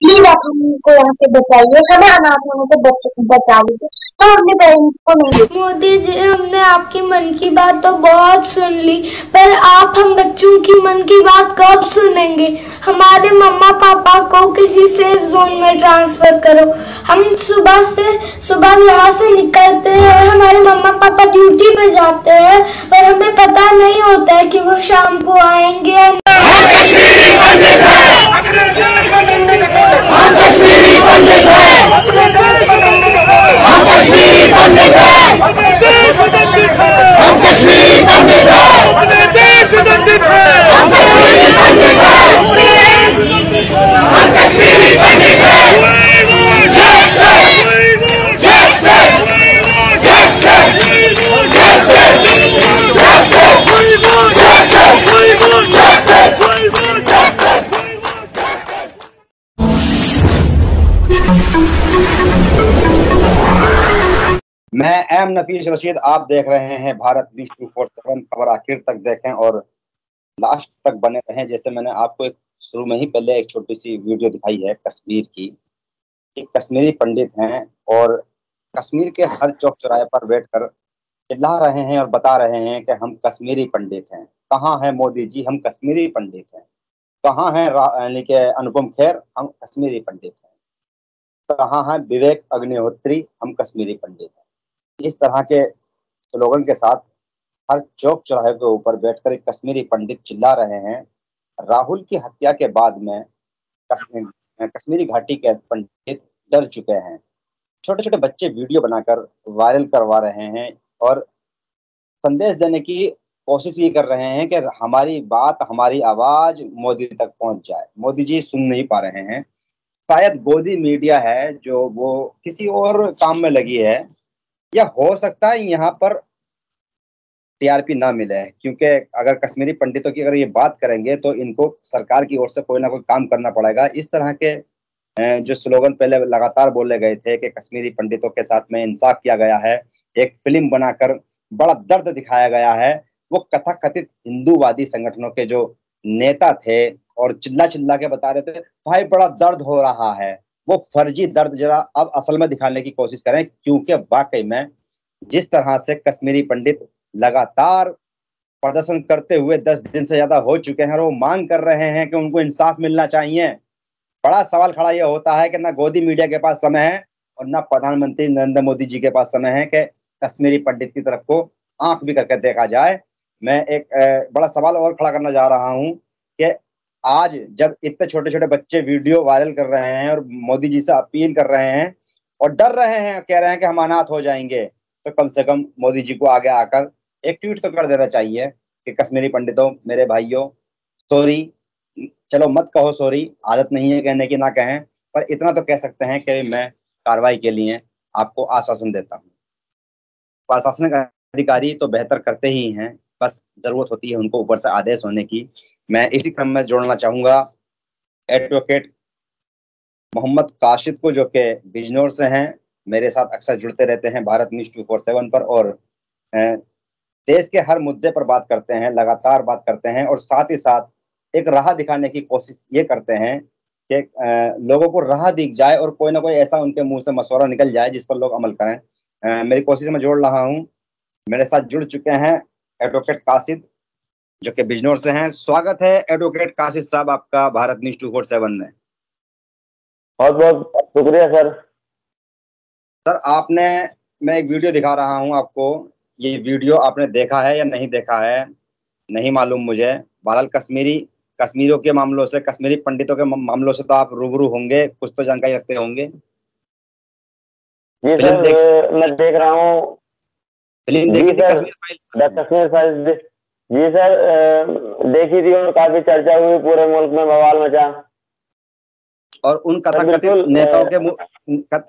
Please आप हमको यहाँ से बचाइए, हमें अनाथ होने से बचा लीजिए, हम अपने पेरेंट्स को नहीं देते। मोदी जी, हमने आपकी मन की बात तो बहुत सुन ली, पर आप हम बच्चों की मन की बात कब सुनेंगे? हमारे मम्मा पापा को किसी सेफ जोन में ट्रांसफर करो। हम सुबह यहाँ से निकलते हैं, हमारे मम्मा पापा ड्यूटी पे जाते हैं और हमें पता नहीं होता है कि वो शाम को आएंगे या मैं एम नफीस रशीद, आप देख रहे हैं भारत न्यूज 247। खबर आखिर तक देखें और लास्ट तक बने रहें। जैसे मैंने आपको एक शुरू में ही पहले एक छोटी सी वीडियो दिखाई है कश्मीर की, एक कश्मीरी पंडित हैं और कश्मीर के हर चौक चौराहे पर बैठकर चिल्ला रहे हैं और बता रहे हैं कि हम कश्मीरी पंडित हैं। कहाँ है मोदी जी, हम कश्मीरी पंडित हैं। कहाँ है यानी कि अनुपम खेर, हम कश्मीरी पंडित हैं। कहाँ है विवेक अग्निहोत्री, हम कश्मीरी पंडित हैं। इस तरह के स्लोगन के साथ हर चौक चौराहे के ऊपर बैठकर एक कश्मीरी पंडित चिल्ला रहे हैं। राहुल की हत्या के बाद में कश्मीरी घाटी के पंडित डर चुके हैं। छोटे छोटे बच्चे वीडियो बनाकर वायरल करवा रहे हैं और संदेश देने की कोशिश ये कर रहे हैं कि हमारी बात, हमारी आवाज मोदी तक पहुंच जाए। मोदी जी सुन नहीं पा रहे हैं। शायद गोदी मीडिया है जो वो किसी और काम में लगी है, या हो सकता है यहाँ पर टीआरपी ना मिले, क्योंकि अगर कश्मीरी पंडितों की अगर ये बात करेंगे तो इनको सरकार की ओर से कोई ना कोई काम करना पड़ेगा। इस तरह के जो स्लोगन पहले लगातार बोले गए थे कि कश्मीरी पंडितों के साथ में इंसाफ किया गया है, एक फिल्म बनाकर बड़ा दर्द दिखाया गया है। वो कथित हिंदूवादी संगठनों के जो नेता थे और चिल्ला चिल्ला के बता रहे थे भाई बड़ा दर्द हो रहा है, वो फर्जी दर्द जरा अब असल में दिखाने की कोशिश करें। क्योंकि वाकई में जिस तरह से कश्मीरी पंडित लगातार प्रदर्शन करते हुए 10 दिन से ज्यादा हो चुके हैं और वो मांग कर रहे हैं कि उनको इंसाफ मिलना चाहिए, बड़ा सवाल खड़ा यह होता है कि ना गोदी मीडिया के पास समय है और ना प्रधानमंत्री नरेंद्र मोदी जी के पास समय है कि कश्मीरी पंडित की तरफ को आंख भी करके देखा जाए। मैं एक बड़ा सवाल और खड़ा करना जा रहा हूं कि आज जब इतने छोटे छोटे बच्चे वीडियो वायरल कर रहे हैं और मोदी जी से अपील कर रहे हैं और डर रहे हैं, कह रहे हैं कि हम अनाथ हो जाएंगे, तो कम से कम मोदी जी को आगे आकर एक ट्वीट तो कर देना चाहिए कि कश्मीरी पंडितों, मेरे भाइयों, सॉरी, चलो मत कहो सॉरी, आदत नहीं है कहने की, ना कहें, पर इतना तो कह सकते हैं कि मैं कार्रवाई के लिए आपको आश्वासन देता हूं। प्रशासनिक अधिकारी तो बेहतर करते ही हैं, बस जरूरत होती है उनको ऊपर से आदेश होने की। मैं इसी क्रम में जोड़ना चाहूंगा एडवोकेट मोहम्मद काशिद को, जो कि बिजनौर से हैं, मेरे साथ अक्सर जुड़ते रहते हैं भारत न्यूज 247 पर और देश के हर मुद्दे पर बात करते हैं, लगातार बात करते हैं और साथ ही साथ एक राह दिखाने की कोशिश ये करते हैं कि लोगों को राह दिख जाए और कोई ना कोई ऐसा उनके मुंह से मशवरा निकल जाए जिस पर लोग अमल करें। मेरी कोशिश में जोड़ रहा हूँ। मेरे साथ जुड़ चुके हैं एडवोकेट काशिद, जो कि बिजनौर से हैं। स्वागत है एडवोकेट काशिद साहब आपका भारत न्यूज 247 में। बहुत बहुत शुक्रिया सर। सर आपने, मैं एक वीडियो दिखा रहा हूं आपको, ये वीडियो आपने देखा है या नहीं देखा है नहीं मालूम मुझे। बहरहाल कश्मीरियों के मामलों से, कश्मीरी पंडितों के मामलों से तो आप रूबरू होंगे, कुछ तो जानकारी रखते होंगे। जी सर, मैं देख रहा हूँ। फिल्म देखी थी कश्मीर फाइल? कश्मीर फाइल जी सर, देखी थी और काफी चर्चा हुई, पूरे मुल्क में बवाल मचा। और उन कथित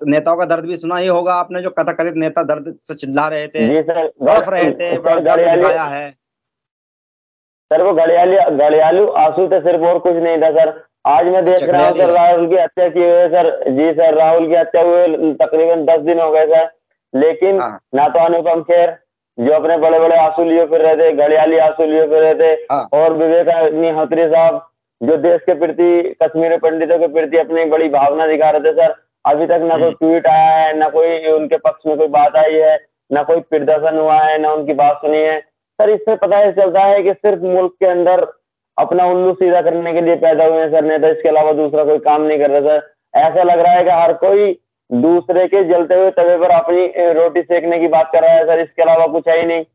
नेताओं का दर्द भी सुना ही होगा आपने, जो कथित नेता दर्द से चिल्ला रहे थे, तड़प रहे थे, बड़ा दर्द दिखाया है। सर वो घड़ियालू आंसू थे सिर्फ, और कुछ नहीं था सर। आज मैं देख रहा हूँ सर, राहुल की हत्या की हुई सर। जी सर, राहुल की हत्या हुए तकरीबन 10 दिन हो गए सर, लेकिन ना तो अनुपम खेर जो अपने बड़े बड़े आंसू लिए फिर रहे थे, घड़ियाली आंसू लिए फिर रहे थे, और विवेक अग्निहोत्री साहब जो देश के प्रति, कश्मीरी पंडितों के प्रति अपनी बड़ी भावना दिखा रहे थे सर, अभी तक ना कोई ट्वीट आया है, ना कोई उनके पक्ष में कोई बात आई है, ना कोई प्रदर्शन हुआ है, ना उनकी बात सुनी है सर। इससे पता ही चलता है कि सिर्फ मुल्क के अंदर अपना उल्लू सीधा करने के लिए पैदा हुए हैं सर नेता, इसके अलावा दूसरा कोई काम नहीं कर रहा सर। ऐसा लग रहा है कि हर कोई दूसरे के जलते हुए तवे पर अपनी रोटी सेकने की बात कर रहा है सर, इसके अलावा कुछ है ही नहीं।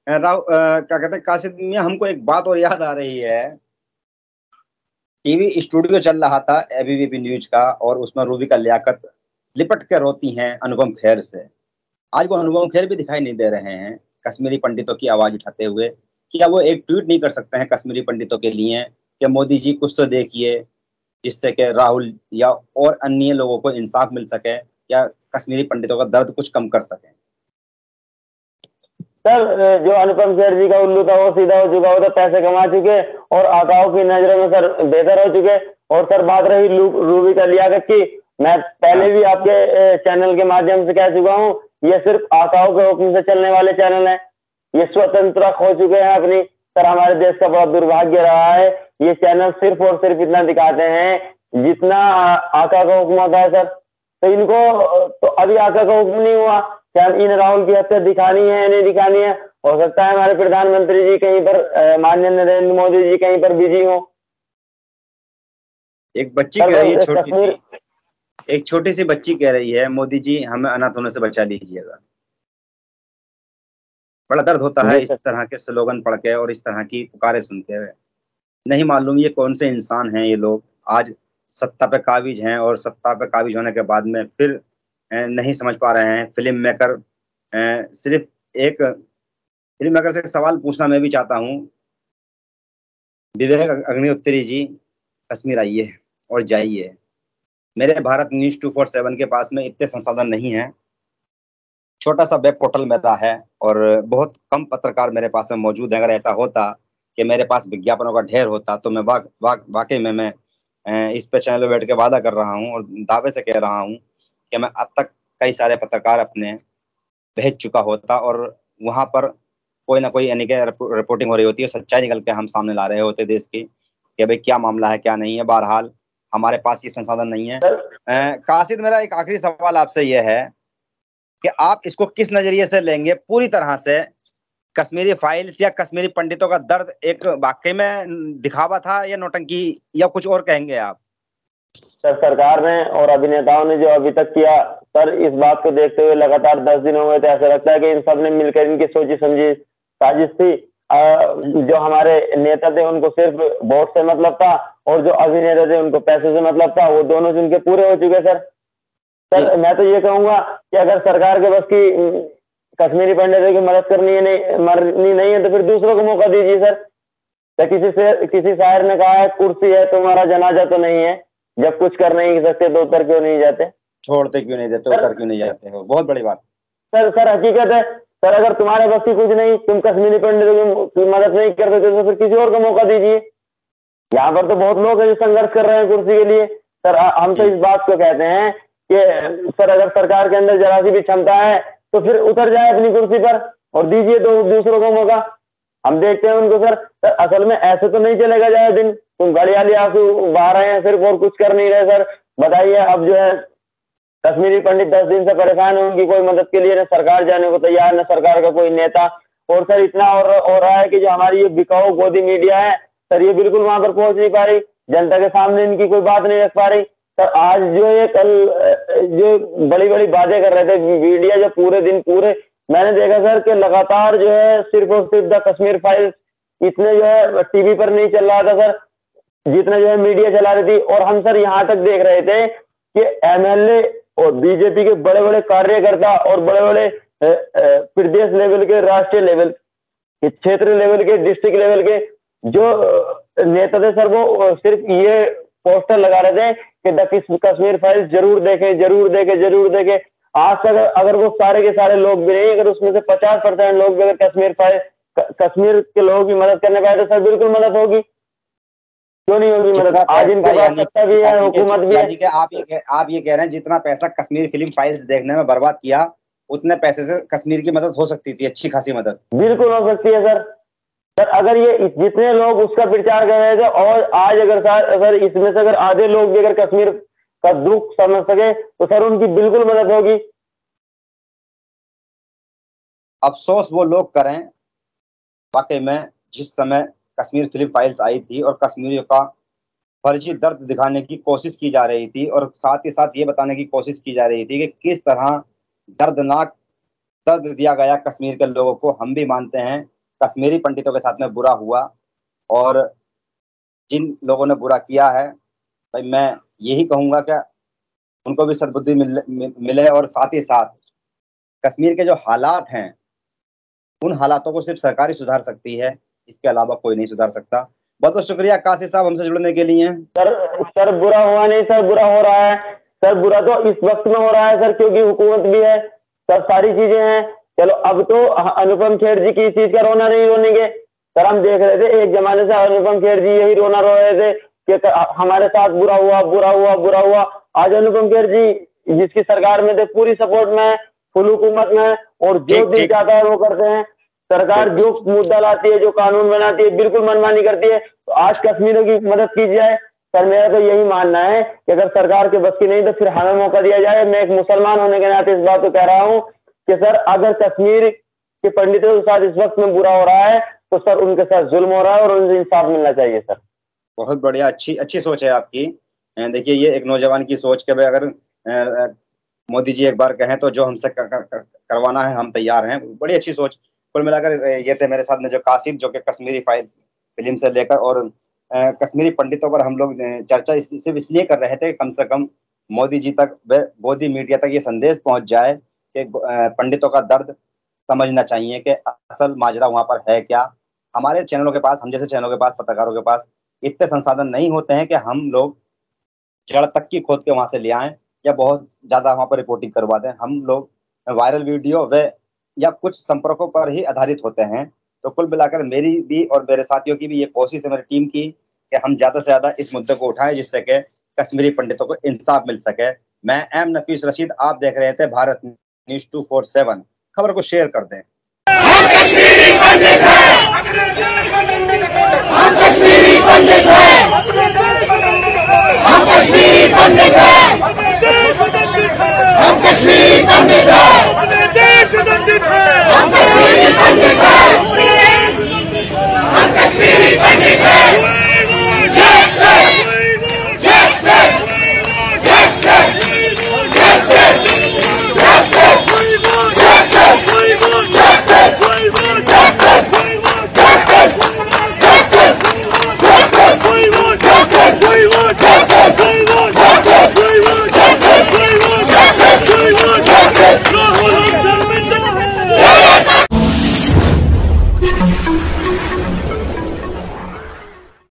राव क्या कहते हैं कासिद मियां, हमको एक बात और याद आ रही है। टीवी स्टूडियो चल रहा था एबीवीपी न्यूज का, और उसमें रूबिका लियाकत लिपट के रोती हैं अनुपम खेर से। आज वो अनुपम खेर भी दिखाई नहीं दे रहे हैं कश्मीरी पंडितों की आवाज उठाते हुए। क्या वो एक ट्वीट नहीं कर सकते हैं कश्मीरी पंडितों के लिए कि मोदी जी कुछ तो देखिए, जिससे कि राहुल या और अन्य लोगों को इंसाफ मिल सके, या कश्मीरी पंडितों का दर्द कुछ कम कर सके? सर जो अनुपम खेर जी का उल्लू था वो सीधा हो चुका, वो तो पैसे कमा चुके और आकाओं की नजरों में सर बेहतर हो चुके। और सर बात रही रूबिका लियाकत की, मैं पहले भी आपके चैनल के माध्यम से कह चुका हूँ, ये सिर्फ आकाओं के हुक्म से चलने वाले चैनल हैं। ये स्वतंत्रता खो चुके हैं अपनी सर। हमारे देश का बड़ा दुर्भाग्य रहा है, ये चैनल सिर्फ और सिर्फ इतना दिखाते हैं जितना आका का हुक्म होता है सर। तो इनको तो अभी आका का हुक्म नहीं हुआ, क्या इन राहुल की हत्या दिखानी है या नहीं दिखानी है? हो सकता है हमारे प्रधानमंत्री जी कहीं पर, माननीय नरेंद्र मोदी जी कहीं पर बिजी हो। एक बच्ची कह रही है, एक छोटी सी बच्ची कह रही है, मोदी जी हमें अनाथ होने से बचा लीजिएगा। बड़ा दर्द होता है इस तरह के स्लोगन पढ़ के और इस तरह की पुकारे सुनते हुए। नहीं मालूम ये कौन से इंसान हैं ये लोग, आज सत्ता पे काबिज हैं और सत्ता पे काबिज होने के बाद में फिर नहीं समझ पा रहे हैं। फिल्म मेकर सिर्फ एक फिल्म मेकर से एक सवाल पूछना मैं भी चाहता हूँ। विवेक अग्निहोत्री जी, कश्मीर आइए और जाइए। मेरे भारत न्यूज 247 के पास में इतने संसाधन नहीं है, छोटा सा वेब पोर्टल मेरा है और बहुत कम पत्रकार मेरे पास में मौजूद है। अगर ऐसा होता कि मेरे पास विज्ञापनों का ढेर होता तो मैं वाकई में मैं इस पे चैनल पे बैठ के वादा कर रहा हूँ और दावे से कह रहा हूँ कि मैं अब तक कई सारे पत्रकार अपने भेज चुका होता और वहाँ पर कोई ना कोई यानी कि रिपोर्टिंग हो रही होती है, सच्चाई निकल के हम सामने ला रहे होते देश की कि भाई क्या मामला है क्या नहीं है। बहरहाल हमारे पास ये संसाधन नहीं है। कासिद, मेरा एक आखिरी सवाल आपसे यह है कि आप इसको किस नजरिए से लेंगे? पूरी तरह से कश्मीरी फाइल्स या कश्मीरी पंडितों का दर्द एक वाकई में दिखावा था या नौटंकी, या कुछ और कहेंगे आप? सर सरकार ने और अभिनेताओं ने जो अभी तक किया सर, इस बात को देखते हुए लगातार 10 दिन हो गए थे, ऐसा लगता है कि इन सब ने मिलकर इनकी सोची समझी साजिश थी। जो हमारे नेता थे उनको सिर्फ वोट से मतलब था और जो अभिनेता थे उनको पैसे से मतलब था। वो दोनों जिनके पूरे हो चुके सर। सर मैं तो ये कहूंगा कि अगर सरकार के बस की कश्मीरी पंडितों की मदद करनी नहीं है तो फिर दूसरों को मौका दीजिए सर। तो किसी शायर ने कहा है, कुर्सी है तुम्हारा जनाजा तो नहीं है, जब कुछ कर नहीं सकते तो उतर क्यों नहीं जाते, छोड़ते क्यों नहीं देते, उतर क्यों नहीं जाते हो। बहुत बड़ी बात सर हकीकत है सर। अगर तुम्हारे बस की कुछ नहीं, तुम कश्मीरी पंडितों की मदद नहीं कर सकते तो फिर किसी और को मौका दीजिए। यहाँ पर तो बहुत लोग हैं जो संघर्ष कर रहे हैं कुर्सी के लिए सर। हम तो इस बात को कहते हैं कि सर अगर सरकार के अंदर जरा सी भी क्षमता है तो फिर उतर जाए अपनी कुर्सी पर और दीजिए तो दूसरों को मौका। हम देखते हैं उनको सर। असल में ऐसे तो नहीं चलेगा जाए दिन, तुम घड़ियाली आंसू बहा रहे हैं सिर्फ और कुछ कर नहीं रहे सर। बताइए, अब जो है कश्मीरी पंडित 10 दिन से परेशान है, उनकी कोई मदद के लिए न सरकार जाने को तैयार, न सरकार का कोई नेता। और सर इतना और हो रहा है कि जो हमारी ये बिकाऊ गोदी मीडिया है सर, ये बिल्कुल वहां पर पहुंच नहीं पा रही, जनता के सामने इनकी कोई बात नहीं रख पा रही सर। आज जो ये कल जो बड़ी बड़ी बातें कर रहे थे मीडिया, जो पूरे दिन मैंने देखा सर कि लगातार जो है सिर्फ और सिर्फ द कश्मीर फाइल्स इतने जो है टीवी पर नहीं चल रहा था सर जितना जो है मीडिया चला रही थी। और हम सर यहाँ तक देख रहे थे कि एमएलए और बीजेपी के बड़े बड़े कार्यकर्ता और बड़े बड़े प्रदेश लेवल के, राष्ट्रीय लेवल के, क्षेत्र लेवल के, डिस्ट्रिक्ट लेवल के जो नेता थे सर, वो सिर्फ ये पोस्टर लगा रहे थे कि द कश्मीर फाइल्स जरूर देखें, जरूर देखें, जरूर देखें। आज तक अगर वो सारे के सारे लोग भी नहीं, अगर उसमें से 50% लोग भी अगर कश्मीर के लोगों की मदद करने पाए तो सर बिल्कुल मदद होगी। क्यों नहीं होगी मदद? आज इनके पास सत्ता भी है, हुकूमत भी है। आप ये कह रहे हैं जितना पैसा कश्मीर फिल्म फाइल्स देखने में बर्बाद किया, उतने पैसे से कश्मीर की मदद हो सकती थी, अच्छी खासी मदद। बिल्कुल हो सकती है सर। सर अगर ये जितने लोग उसका प्रचार कर रहे थे और आज अगर सर इसमें से अगर आधे लोग भी अगर कश्मीर का दुख समझ सके तो सर उनकी बिल्कुल मदद होगी। अफसोस वो लोग करें वाकई में जिस समय कश्मीर फिल्म फाइल्स आई थी और कश्मीरियों का फर्जी दर्द दिखाने की कोशिश की जा रही थी और साथ ही साथ ये बताने की कोशिश की जा रही थी कि किस तरह दर्दनाक दर्द दिया गया कश्मीर के लोगों को। हम भी मानते हैं कश्मीरी पंडितों के साथ में बुरा हुआ और जिन लोगों ने बुरा किया है भाई मैं यही कहूंगा कि उनको भी सद्बुद्धि मिले और साथ ही साथ कश्मीर के जो हालात हैं उन हालातों को सिर्फ सरकार ही सुधार सकती है, इसके अलावा कोई नहीं सुधार सकता। बहुत बहुत शुक्रिया काशी साहब हमसे जुड़ने के लिए। सर बुरा हुआ नहीं सर, बुरा हो रहा है सर, बुरा तो इस वक्त में हो रहा है सर क्योंकि हुकूमत भी है सर, सारी चीजें हैं। चलो अब तो अनुपम खेर जी की इस चीज का रोना नहीं रोनेंगे सर। हम देख रहे थे एक जमाने से अनुपम खेर जी यही रोना रो रहे थे कि हमारे साथ बुरा हुआ बुरा हुआ बुरा हुआ। आज अनुपम खेर जी जिसकी सरकार में थे पूरी सपोर्ट में, फुल हुकूमत में, और जो दिल चाहता है वो करते हैं। सरकार जो मुद्दा लाती है, जो कानून बनाती है, बिल्कुल मनमानी करती है। तो आज कश्मीरियों की मदद की जाए सर, मेरा तो यही मानना है कि अगर सरकार के बस की नहीं तो फिर हमें मौका दिया जाए। मैं एक मुसलमान होने के नाते इस बात को कह रहा हूँ कि सर अगर कश्मीर के पंडितों के साथ इस वक्त में बुरा हो रहा है तो सर उनके साथ जुल्म हो रहा है और उनसे इंसाफ मिलना चाहिए सर। बहुत बढ़िया, अच्छी सोच है आपकी। देखिए ये एक नौजवान की सोच के भाई अगर मोदी जी एक बार कहें तो जो हमसे करवाना है हम तैयार हैं, बड़ी अच्छी सोच। कुल मिलाकर ये थे मेरे साथ में जो कासिम, जो कि कश्मीरी फाइल्स फिल्म से लेकर और कश्मीरी पंडितों पर हम लोग चर्चा सिर्फ इसलिए कर रहे थे कम से कम मोदी जी तक व मोदी मीडिया तक ये संदेश पहुंच जाए कि पंडितों का दर्द समझना चाहिए कि असल माजरा वहां पर है क्या। हमारे चैनलों के पास, हम जैसे चैनलों के पास, पत्रकारों के पास इतने संसाधन नहीं होते हैं कि हम लोग जड़ तक की खोद के वहां से ले आएं या बहुत ज्यादा वहां पर रिपोर्टिंग करवा दें। हम लोग वायरल वीडियो व या कुछ संपर्कों पर ही आधारित होते हैं। तो कुल मिलाकर मेरी भी और मेरे साथियों की भी ये कोशिश है, मेरी टीम की, कि हम ज्यादा से ज्यादा इस मुद्दे को उठाएं जिससे कि कश्मीरी पंडितों को इंसाफ मिल सके। मैं एम नफीस रशीद, आप देख रहे थे भारत न्यूज़ 247। खबर को शेयर कर दें। हम कश्मीरी पंडित हैं, हम कश्मीरी पंडित हैं।